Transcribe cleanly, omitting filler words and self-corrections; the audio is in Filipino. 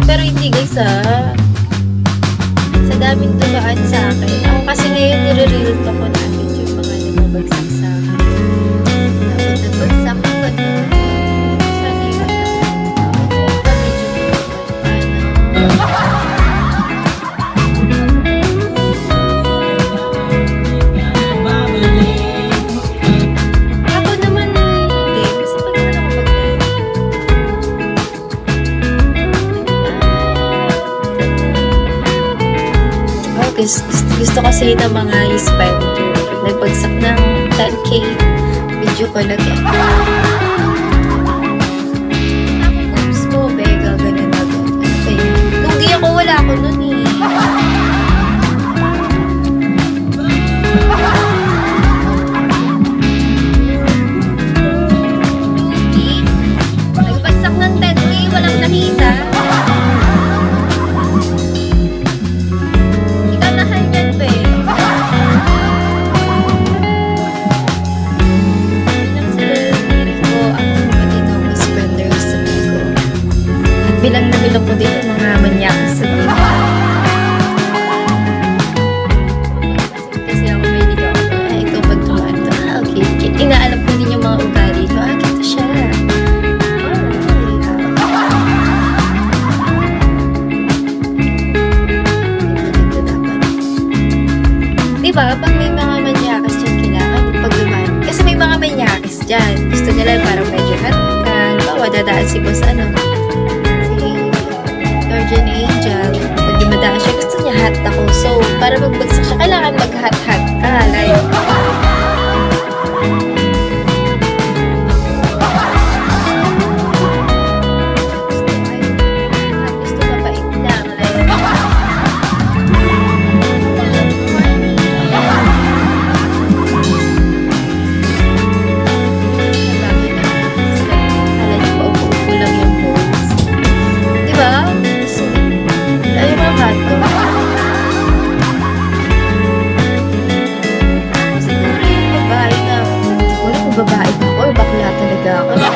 Pero hindi guys sa daming tumaan sa akin. Ako kasi ngayon nire-real talk ko natin yung mga nababagsak sa akin. Tapos nagbagsak ako na. Sana yun ako. Ako naman hindi. Kasi pag naman ako mag-live. Gusto kasi ng mga spender. Nagbagsak ng 10K video ko lagi. Oops mo, bega, ganun na ganun. Okay. Lugi ako, wala ako nun eh. Lugi? Nagbagsak ng 10K, walang nakita. Bilang na bilang ko din yung mga manyakas sa game. Kasi ako may ligaw ako. Ikaw pag tumaan to. Okay. Inaalam ko din yung mga ugali ko. Ganito siya. Ganito dapat. Diba? Pag may mga manyakas dyan, kailangan pag dumaan. Kasi may mga manyakas dyan. Gusto nila parang medyo hatakan. Bawa, dadaan si boss Guardian Angel. Pag dumadaan siya, gusto niya hot ako. So, para magbagsak siya, kailangan mag-hot-hot ka. Like, gusto mapait lang. Like, babae ako or bakla talaga ako.